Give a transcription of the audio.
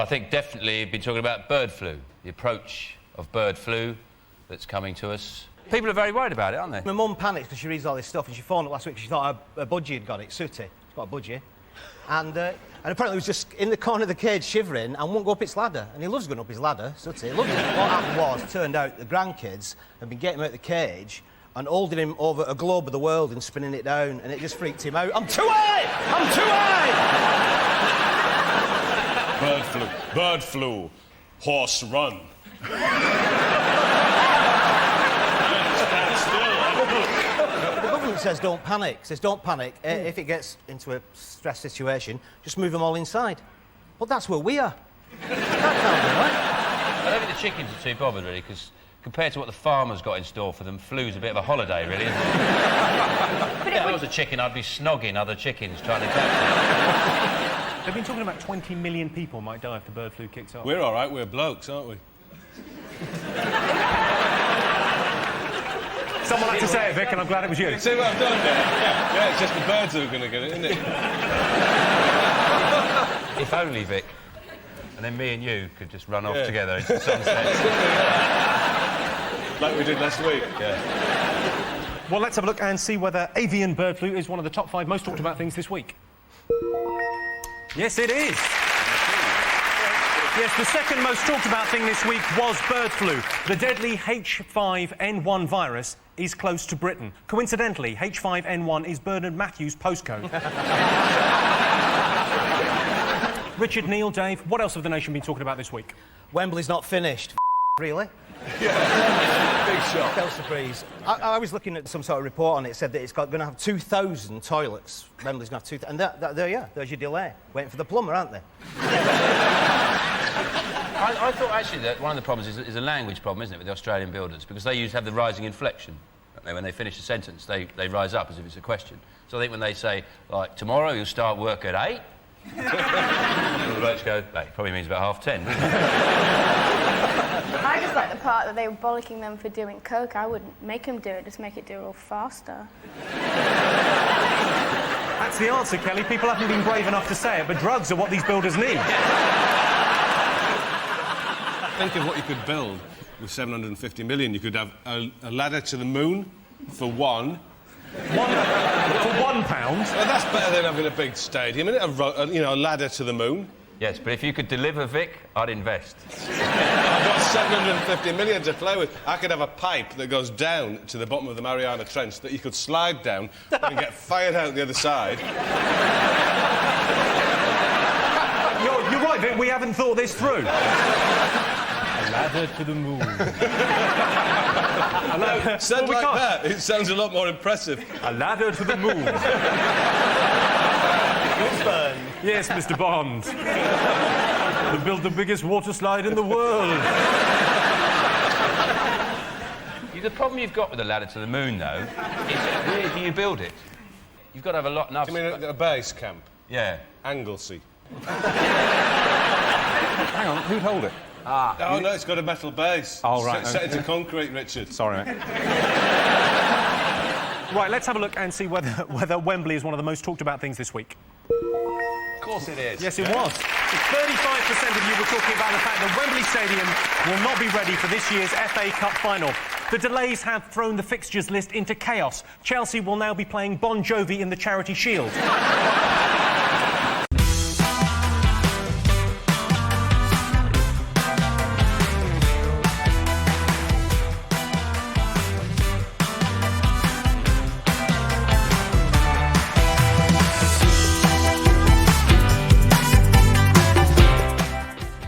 I think definitely you've been talking about bird flu, the approach of bird flu that's coming to us. People are very worried about it, aren't they? My mum panics because she reads all this stuff and she phoned up last week because she thought her budgie had got it, Sooty. She's got a budgie. And apparently he was just in the corner of the cage shivering and won't go up its ladder. And he loves going up his ladder, Sooty. He loves it. What happened was, turned out the grandkids had been getting him out of the cage and holding him over a globe of the world and spinning it down, and it just freaked him out. I'm too high! I'm too high! Bird flu. Horse run. The government says don't panic. If it gets into a stress situation, just move them all inside. But that's where we are. That can't be right. I don't think the chickens are too bothered, really, because compared to what the farmer's got in store for them, flu's a bit of a holiday, really, isn't it? If I was a chicken, I'd be snogging other chickens trying to catch them. They've been talking about 20 million people might die if the bird flu kicks off. We're all right, we're blokes, aren't we? Someone had to say it, Vic, and I'm glad it was you. See what I've done there? Yeah, it's just the birds who are going to get it, isn't it? If only, Vic. And then me and you could just run off together into the sunset. Like we did last week. Yeah. Well, let's have a look and see whether avian bird flu is one of the top 5 most talked about things this week. Yes, it is. Yes, the second most talked about thing this week was bird flu. The deadly H5N1 virus is close to Britain. Coincidentally, H5N1 is Bernard Matthews' postcode. Richard, Neil, Dave, what else have the nation been talking about this week? Wembley's not finished. Really? Yeah. Big shock. No surprise. I was looking at some sort of report on it. It said that it's going to have 2,000 toilets. Wembley's going to have 2,000. And there's your delay. Waiting for the plumber, aren't they? I thought, actually, that one of the problems is a language problem, isn't it, with the Australian builders? Because they have the rising inflection. When they finish a sentence, they rise up as if it's a question. So I think when they say, like, tomorrow you'll start work at 8, the blokes go, that probably means about 10:30. I just like the part that they were bollocking them for doing coke. I wouldn't make them do it, just make it do it all faster. That's the answer, Kelly. People haven't been brave enough to say it, but drugs are what these builders need. Think of what you could build with 750 million. You could have a ladder to the moon for one. For £1? Well, that's better than having a big stadium, isn't it? A ladder to the moon. Yes, but if you could deliver, Vic, I'd invest. I've got 750 million to play with. I could have a pipe that goes down to the bottom of the Mariana Trench that you could slide down and get fired out the other side. You're right, Vic, we haven't thought this through. A ladder to the moon. Said like that, it sounds a lot more impressive. A ladder to the moon. Yes, Mr. Bond. They built the biggest water slide in the world. The problem you've got with a ladder to the moon, though, is where do you build it? You've got to have a lot enough... You mean a base camp? Yeah. Anglesey. Hang on, who'd hold it? Oh, no, it's got a metal base. Oh, right. Set into concrete, Richard. Sorry, mate. Right, let's have a look and see whether Wembley is one of the most talked about things this week. Of course it is. Yes, it was. 35% of you were talking about the fact that Wembley Stadium will not be ready for this year's FA Cup final. The delays have thrown the fixtures list into chaos. Chelsea will now be playing Bon Jovi in the Charity Shield.